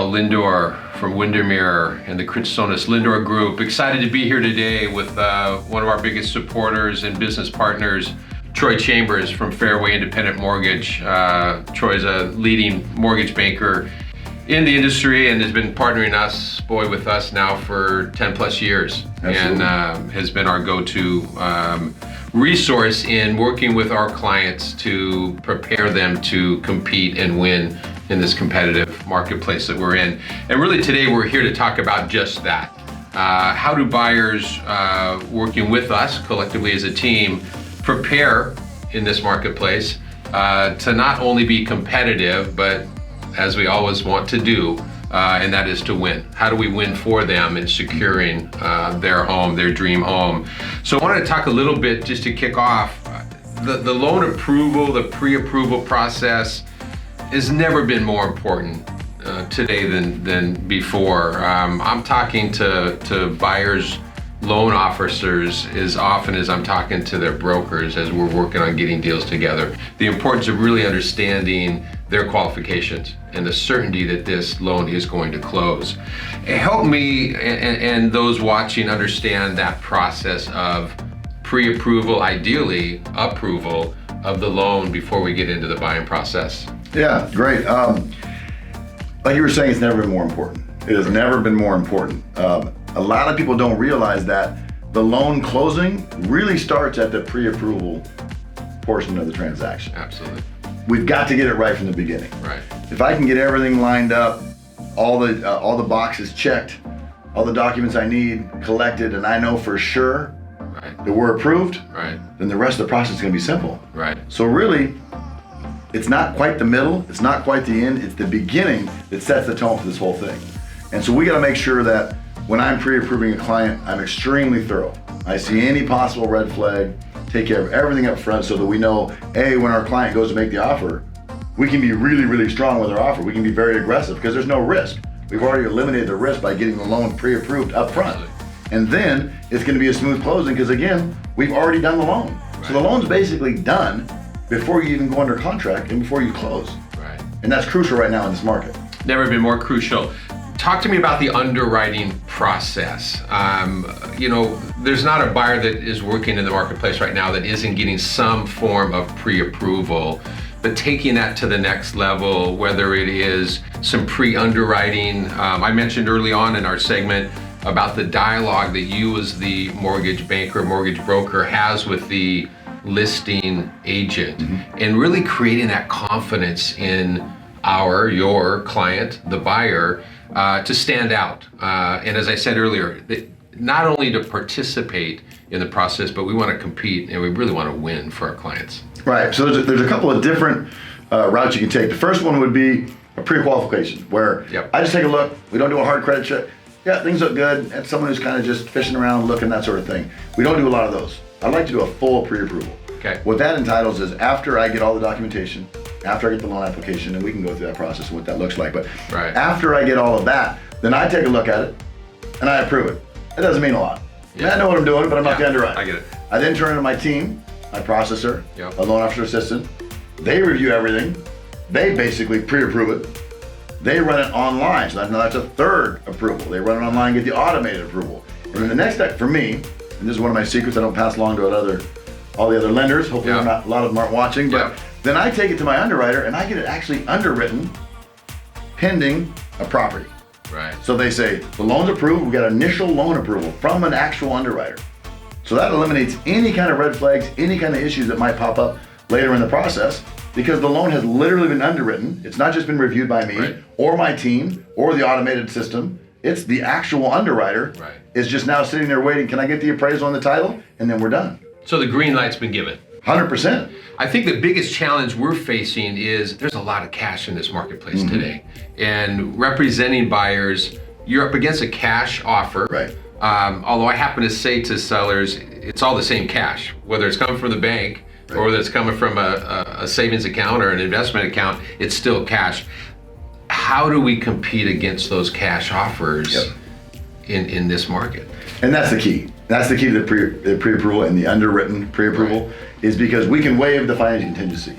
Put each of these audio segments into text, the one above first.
Paul Lindor from Windermere and the Chrysonis Lindor Group. Excited to be here today with one of our biggest supporters and business partners, Troy Chambers from Fairway Independent Mortgage. Troy's a leading mortgage banker in the industry and has been partnering with us now for 10 plus years. Absolutely. And has been our go-to resource in working with our clients to prepare them to compete and win in this competitive marketplace that we're in. And really today we're here to talk about just that. How do buyers working with us collectively as a team prepare in this marketplace to not only be competitive, but as we always want to do, and that is to win. How do we win for them in securing their home, their dream home? So I wanted to talk a little bit just to kick off. The loan approval, the pre-approval process has never been more important today than before. I'm talking to buyers, loan officers as often as I'm talking to their brokers as we're working on getting deals together. The importance of really understanding their qualifications and the certainty that this loan is going to close. Help me and those watching understand that process of pre-approval, ideally approval of the loan before we get into the buying process. Yeah, great. Like you were saying, it's never been more important. It has never been more important. A lot of people don't realize that the loan closing really starts at the pre-approval portion of the transaction. Absolutely. We've got to get it right from the beginning. Right. If I can get everything lined up, all the boxes checked, all the documents I need collected, and I know for sure that we're approved, then the rest of the process is going to be simple. Right. So really, it's not quite the middle, it's not quite the end, it's the beginning that sets the tone for this whole thing. And so we got to make sure that when I'm pre-approving a client, I'm extremely thorough. I see any possible red flag, take care of everything up front so that we know, A, when our client goes to make the offer, we can be really, really strong with our offer. We can be very aggressive because there's no risk. We've already eliminated the risk by getting the loan pre-approved up front. And then it's going to be a smooth closing because again, we've already done the loan. Right. So the loan's basically done before you even go under contract and before you close. Right. And that's crucial right now in this market. Never been more crucial. Talk to me about the underwriting process. There's not a buyer that is working in the marketplace right now that isn't getting some form of pre-approval, but taking that to the next level, whether it is some pre-underwriting. I mentioned early on in our segment about the dialogue that you as the mortgage banker, mortgage broker has with the listing agent, and really creating that confidence in your client, the buyer, to stand out. And as I said earlier, not only to participate in the process, but we want to compete and we really want to win for our clients. Right, so there's a couple of different routes you can take. The first one would be a pre-qualification, where I just take a look, we don't do a hard credit check. Yeah, things look good, and someone who's kind of just fishing around, looking, that sort of thing. We don't do a lot of those. I like to do a full pre-approval. Okay. What that entitles is after I get all the documentation, after I get the loan application, and we can go through that process and what that looks like, but after I get all of that, then I take a look at it and I approve it. It doesn't mean a lot. I know what I'm doing, but I'm not the underwriter. I get it. I then turn it to my team, my processor, a loan officer assistant. They review everything. They basically pre-approve it. They run it online, so that's a third approval. They run it online, get the automated approval. And then the next step for me, and this is one of my secrets I don't pass along to all the other lenders, hopefully a lot of them aren't watching, but then I take it to my underwriter and I get it actually underwritten pending a property. Right. So they say, the loan's approved, we got initial loan approval from an actual underwriter. So that eliminates any kind of red flags, any kind of issues that might pop up later in the process, because the loan has literally been underwritten. It's not just been reviewed by me or my team or the automated system. It's the actual underwriter is just now sitting there waiting, can I get the appraisal on the title? And then we're done. So the green light's been given. 100%. I think the biggest challenge we're facing is there's a lot of cash in this marketplace today. And representing buyers, you're up against a cash offer. Right. Although I happen to say to sellers, it's all the same cash, whether it's coming from the bank or whether it's coming from a savings account or an investment account, it's still cash. How do we compete against those cash offers in this market? And that's the key. That's the key to the pre-approval and the underwritten pre-approval is because we can waive the financial contingency.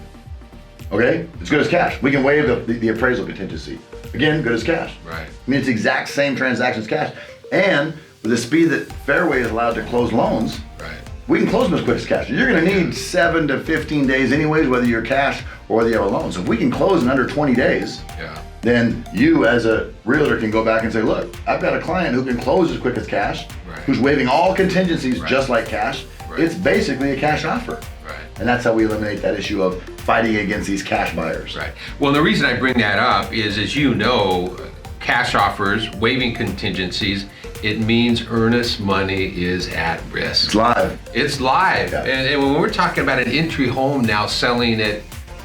Okay, it's good as cash. We can waive the appraisal contingency. Again, good as cash. Right. I mean, it's the exact same transaction as cash. And with the speed that Fairway is allowed to close loans, Right. we can close them as quick as cash. You're gonna need 7 to 15 days anyways, whether you're cash or whether you have a loan. So if we can close in under 20 days, Yeah. then you as a realtor can go back and say, look, I've got a client who can close as quick as cash, Right. who's waiving all contingencies Right. just like cash. Right. It's basically a cash offer. Right. And that's how we eliminate that issue of fighting against these cash buyers. Right. Well, the reason I bring that up is, as you know, cash offers, waiving contingencies, it means earnest money is at risk. It's live. It's live. Yeah. And when we're talking about an entry home now selling at,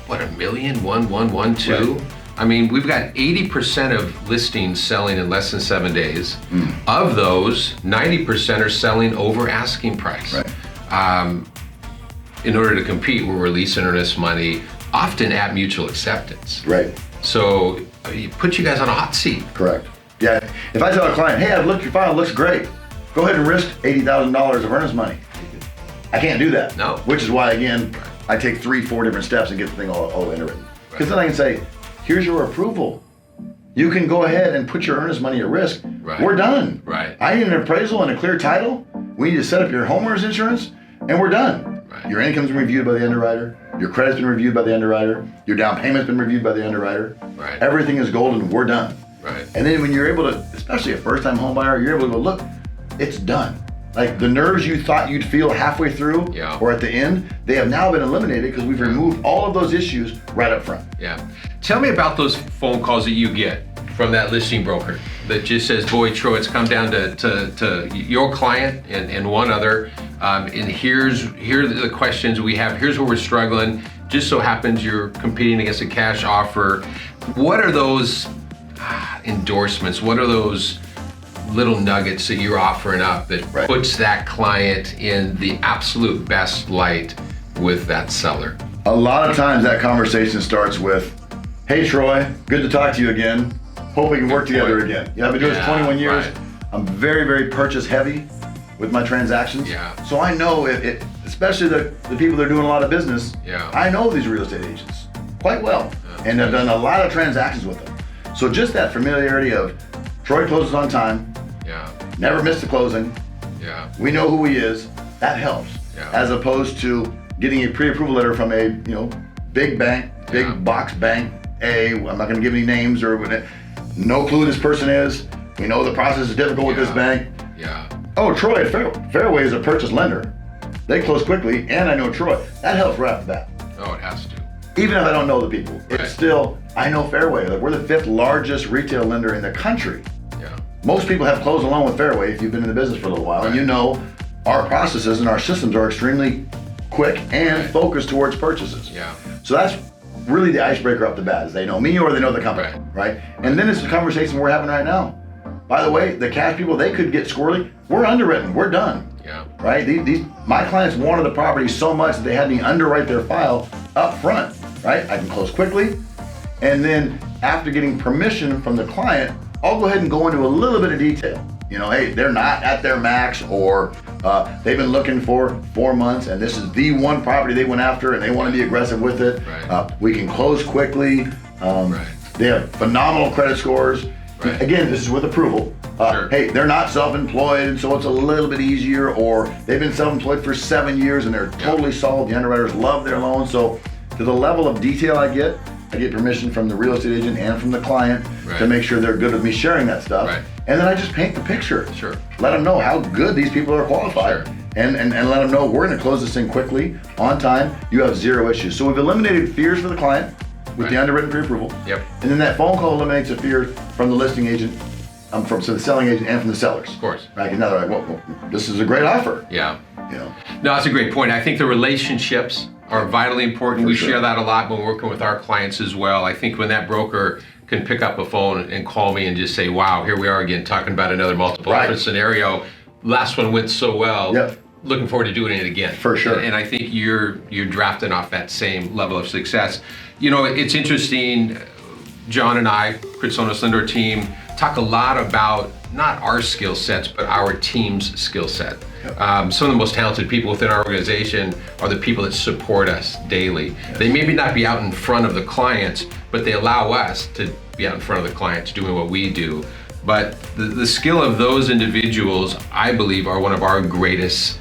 what, $1 million, 1.112? Right. I mean, we've got 80% of listings selling in less than 7 days. Of those, 90% are selling over asking price. Right. In order to compete, we're releasing earnest money, often at mutual acceptance. Right. So it puts you guys on a hot seat. Correct. Yeah. If I tell a client, hey, I've looked your file, it looks great. Go ahead and risk $80,000 of earnest money. I can't do that. No. Which is why, again, I take 3-4 different steps and get the thing all underwritten. Because then I can say, here's your approval. You can go ahead and put your earnest money at risk. Right. We're done. Right. I need an appraisal and a clear title. We need to set up your homeowner's insurance, and we're done. Right. Your income's been reviewed by the underwriter. Your credit's been reviewed by the underwriter. Your down payment's been reviewed by the underwriter. Right. Everything is golden. We're done. Right. And then when you're able to, especially a first-time home buyer, you're able to go, look, it's done. Like the nerves you thought you'd feel halfway through Yeah. or at the end, they have now been eliminated because we've removed all of those issues right up front. Yeah. Tell me about those phone calls that you get from that listing broker that just says, boy, Troy, it's come down to your client and one other. And here are the questions we have. Here's where we're struggling. Just so happens you're competing against a cash offer. What are those endorsements? What are those little nuggets that you're offering up that Right. puts that client in the absolute best light with that seller? A lot of times that conversation starts with, hey, Troy, good to talk to you again. Hope we can work together again. Yeah, I've been doing this 21 years. Right. I'm very, very purchase heavy with my transactions. Yeah. So I know it especially the people that are doing a lot of business. Yeah. I know these real estate agents quite well and have done a lot of transactions with them. So just that familiarity of Troy closes on time, Yeah. never missed a closing. Yeah. We know who he is. That helps. Yeah. As opposed to getting a pre-approval letter from a big bank, big Yeah. box bank. I'm not going to give any names or whatever. No clue who this person is. We know the process is difficult with this Yeah. bank. Yeah. Oh, Troy, Fairway is a purchase lender. They close quickly, and I know Troy. That helps right off the bat. Oh, it has to. Even if I don't know the people, Right. it's still, I know Fairway. Like, we're the 5th largest retail lender in the country. Yeah. Most people have closed a loan with Fairway if you've been in the business for a little while, and Right. you know our processes and our systems are extremely quick and Right. focused towards purchases. Yeah. So that's really the icebreaker off the bat, is they know me or they know the company, right? And then it's the conversation we're having right now. By the way, the cash people, they could get squirrely. We're underwritten, we're done, Yeah. right? My clients wanted the property so much that they had me underwrite their file up front, right? I can close quickly. And then after getting permission from the client, I'll go ahead and go into a little bit of detail. Hey, they're not at their max, or they've been looking for 4 months and this is the one property they went after and they want to be aggressive with it. Right. We can close quickly. Right. They have phenomenal credit scores. Right. Again, this is with approval. Sure. Hey, they're not self-employed, and so it's a little bit easier, or they've been self-employed for 7 years and they're totally solid. The underwriters love their loan. So to the level of detail I get permission from the real estate agent and from the client Right. to make sure they're good with me sharing that stuff. Right. And then I just paint the picture. Sure. Let them know how good these people are qualified. Sure. And let them know we're going to close this thing quickly, on time. You have 0 issues. So we've eliminated fears for the client with the Right. underwritten pre-approval. Yep. And then that phone call eliminates the fear from the listing agent, from the selling agent, and from the sellers. Of course. Right? And now they're like, well, this is a great offer. Yeah. You know. No, that's a great point. I think the relationships are vitally important. For We sure. share that a lot when working with our clients as well. I think when that broker can pick up a phone and call me and just say, wow, here we are again talking about another multiple Right. offer scenario. Last one went so well. Yep. Looking forward to doing it again. For sure. And I think you're drafting off that same level of success. It's interesting. John and I, Chris Sonos Lindor team, talk a lot about not our skill sets, but our team's skill set. Some of the most talented people within our organization are the people that support us daily. Yes. They maybe not be out in front of the clients, but they allow us to be out in front of the clients doing what we do. But the skill of those individuals, I believe, are one of our greatest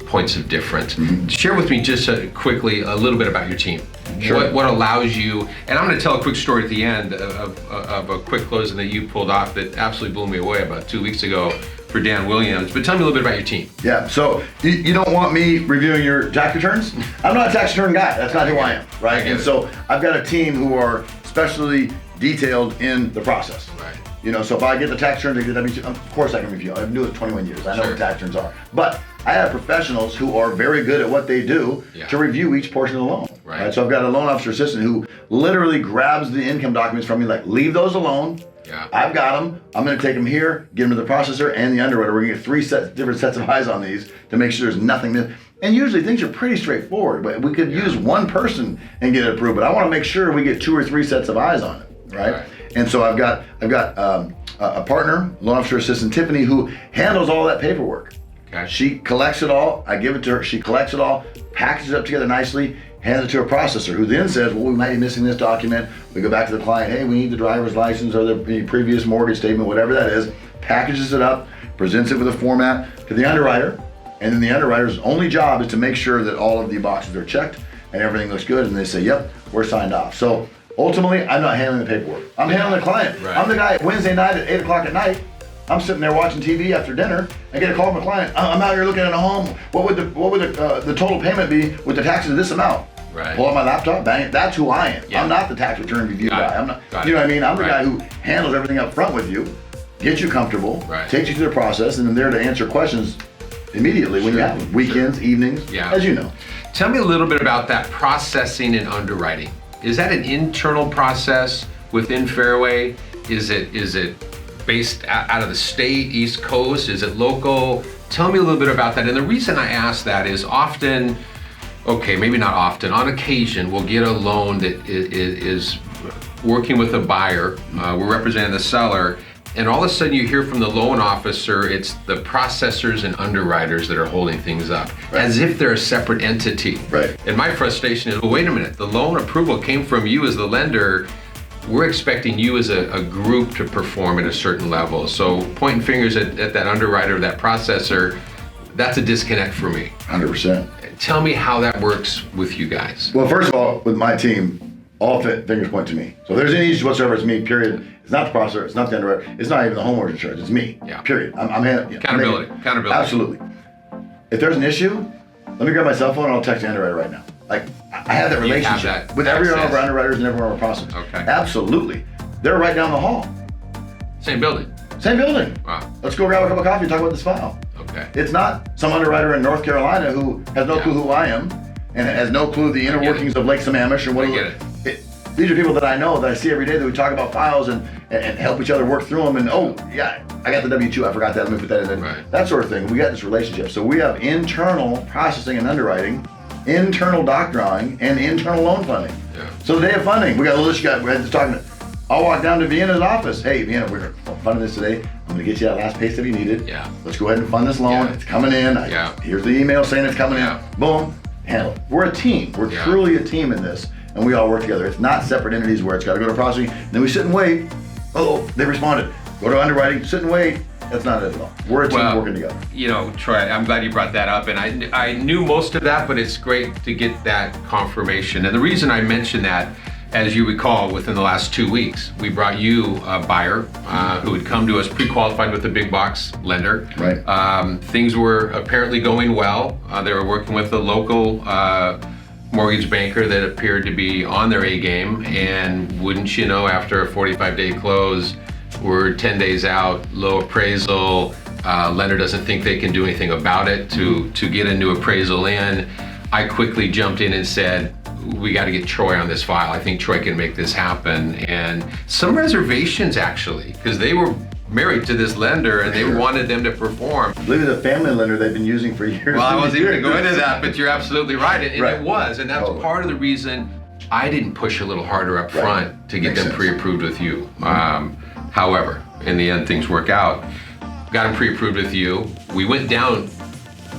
points of difference. Mm-hmm. Share with me just quickly a little bit about your team. Sure. What allows you, and I'm going to tell a quick story at the end of a quick closing that you pulled off that absolutely blew me away about 2 weeks ago for Dan Williams. But tell me a little bit about your team. Yeah, so you don't want me reviewing your tax returns? I'm not a tax return guy. That's not who I am, right? And so I've got a team who are specially detailed in the process. Right. You know, so if I get the tax returns, I get the W2, of course I can review. I've been doing it 21 years. I know what tax returns are. But I have professionals who are very good at what they do to review each portion of the loan. Right. So I've got a loan officer assistant who literally grabs the income documents from me, like, leave those alone. Yeah. I've got them. I'm going to take them here, get them to the processor and the underwriter. We're going to get three different sets of eyes on these to make sure there's nothing missing. And usually things are pretty straightforward, but we could use one person and get it approved. But I want to make sure we get 2 or 3 sets of eyes on it, right? And so I've got a partner, loan officer assistant Tiffany, who handles all that paperwork. Okay. She collects it all. I give it to her. She collects it all, packages it up together nicely, hands it to a processor, who then says, well, we might be missing this document. We go back to the client, hey, we need the driver's license or the previous mortgage statement, whatever that is, packages it up, presents it with a format to the underwriter, and then the underwriter's only job is to make sure that all of the boxes are checked and everything looks good, and they say, yep, we're signed off. So ultimately, I'm not handling the paperwork. I'm handling the client. Right. I'm the guy Wednesday night at 8 o'clock at night. I'm sitting there watching TV after dinner. I get a call from a client. I'm out here looking at a home. What would the total payment be with the taxes of this amount? Right. Pull out my laptop, bang it. That's who I am. Yeah. I'm not the tax return review guy. I'm not. You know what I mean? I'm the guy who handles everything up front with you, gets you comfortable, takes you through the process, and I'm there to answer questions immediately when you have them. Weekends, evenings, as you know. Tell me a little bit about that processing and underwriting. Is that an internal process within Fairway? Is it based out of the state, East Coast? Is it local? Tell me a little bit about that. And the reason I ask that is often, okay, maybe not often, on occasion, we'll get a loan that is working with a buyer, we're representing the seller, and all of a sudden you hear from the loan officer, it's the processors and underwriters that are holding things up, as if they're a separate entity. Right. And my frustration is, well, wait a minute, the loan approval came from you as the lender. We're expecting you as a group to perform at a certain level. So pointing fingers at that underwriter, that processor, that's a disconnect for me. 100%. Tell me how that works with you guys. Well, first of all, with my team, all fingers point to me. So if there's any issues whatsoever, it's me, period. It's not the processor, it's not the underwriter, it's not even the homeowner's insurance, it's me, period. Accountability. Absolutely. If there's an issue, let me grab my cell phone and I'll text the underwriter right now. Like, I have that relationship with every one of our underwriters and every one of our processors. Okay. Absolutely. They're right down the hall. Same building. Same building. Wow. Let's go grab a cup of coffee and talk about this file. Okay. It's not some underwriter in North Carolina who has no clue who I am and has no clue the inner workings of Lake Sammamish and what these are people that I know, that I see every day, that we talk about files and help each other work through them. And I got the W-2, I forgot that, let me put that in. That sort of thing. We got this relationship. So we have internal processing and underwriting, internal doc drawing, and internal loan funding. Yeah. So the day of funding, we got a list. We had this talking. I'll walk down to Vienna's office. Hey, Vienna, we're funding this today. I'm gonna get you that last pay stub you needed. Yeah. Let's go ahead and fund this loan. It's coming in. Here's the email saying it's coming in. Boom. Handle it. We're a team. We're truly a team in this, and we all work together. It's not separate entities where it's got to go to processing. Then we sit and wait. Oh, they responded. Go to underwriting. Sit and wait. That's not it at all. We're a team working together. You know, Troy, I'm glad you brought that up, and I knew most of that, but it's great to get that confirmation. And the reason I mention that, as you recall, within the last 2 weeks, we brought you a buyer who had come to us pre-qualified with a big box lender. Right. Things were apparently going well. They were working with a local mortgage banker that appeared to be on their A game, and wouldn't you know, after a 45-day close, we're 10 days out, low appraisal, lender doesn't think they can do anything about it to get a new appraisal in. I quickly jumped in and said, we got to get Troy on this file. I think Troy can make this happen. And some reservations, actually, because they were married to this lender and they wanted them to perform. I believe it's a family lender they've been using for years. Well, I wasn't even going to go into that, but you're absolutely right. And it was, and that's part of the reason I didn't push a little harder up front to get them pre-approved with you. However, in the end, things work out. got them pre-approved with you. We went down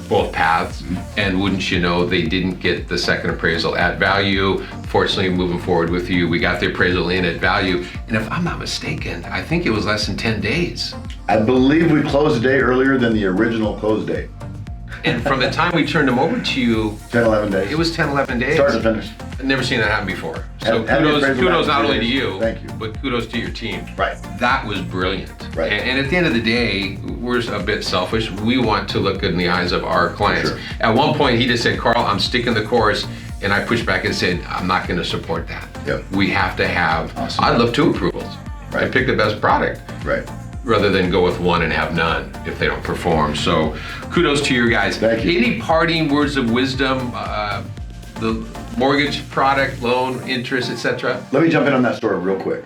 both paths, and wouldn't you know, they didn't get the second appraisal at value. Fortunately, moving forward with you, we got the appraisal in at value. And if I'm not mistaken, I think it was less than 10 days. I believe we closed a day earlier than the original close date. And from the time we turned them over to you, 10, 11 days. it was 10, 11 days. Start to finish. I've never seen that happen before. So Had the appraisal kudos back not in only to 2 days. you, Thank you. but kudos to your team. Right. That was brilliant. Right. And at the end of the day, we're a bit selfish. We want to look good in the eyes of our clients. Sure. At one point, he just said, Carl, I'm sticking the course. And I pushed back and said, I'm not going to support that. Yep. We have to have, Awesome. I'd love 2 approvals. Right. And pick the best product. Right. Rather than go with 1 and have none if they don't perform. So kudos to you guys. Thank you. Any parting words of wisdom, the mortgage product, loan, interest, etc.? Let me jump in on that story real quick.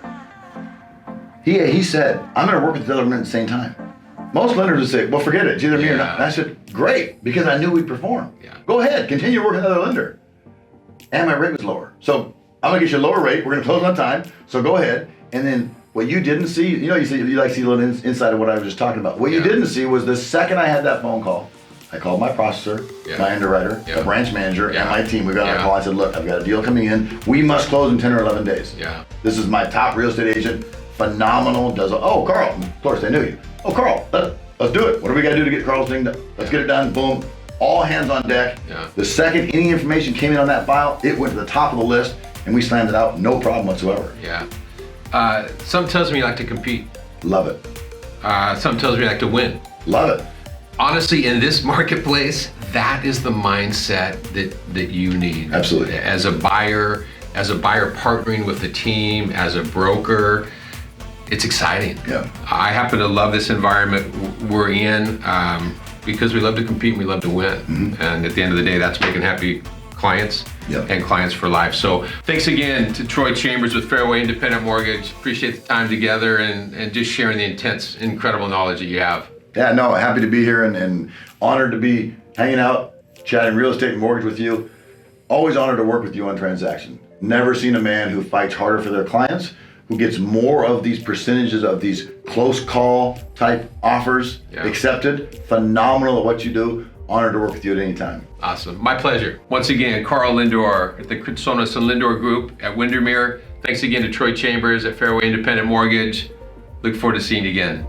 He said, I'm going to work with the other lender at the same time. Most lenders would say, well, forget it. It's either me or not. And I said, great, because I knew we'd perform. Yeah. Go ahead, continue working with another lender. And my rate was lower. So I'm going to get you a lower rate. We're going to close on time. So go ahead. And then what you didn't see, you know, you like to see a little inside of what I was just talking about. What you didn't see was the second I had that phone call, I called my processor, my underwriter, the branch manager, and my team. We got on a call. I said, look, I've got a deal coming in. We must close in 10 or 11 days. Yeah. This is my top real estate agent. Phenomenal. Oh, Carl. Of course, they knew you. Oh, Carl, let's do it. What do we got to do to get Carl's thing done? Let's get it done. Boom. All hands on deck. Yeah. The second any information came in on that file, it went to the top of the list, and we slammed it out. No problem whatsoever. Yeah. Some tells me you like to compete. Love it. Some tells me you like to win. Love it. Honestly, in this marketplace, that is the mindset that you need. Absolutely. As a buyer partnering with the team, as a broker, it's exciting. Yeah. I happen to love this environment we're in because we love to compete and we love to win. Mm-hmm. And at the end of the day, that's making happy clients and clients for life. So thanks again to Troy Chambers with Fairway Independent Mortgage. Appreciate the time together and just sharing the intense, incredible knowledge that you have. Yeah, no, happy to be here and honored to be hanging out, chatting real estate and mortgage with you. Always honored to work with you on transaction. Never seen a man who fights harder for their clients, who gets more of these percentages of these close call type offers accepted. Phenomenal at what you do. Honored to work with you at any time. Awesome. My pleasure. Once again, Carl Lindor at the Sonos and Lindor Group at Windermere. Thanks again to Troy Chambers at Fairway Independent Mortgage. Look forward to seeing you again.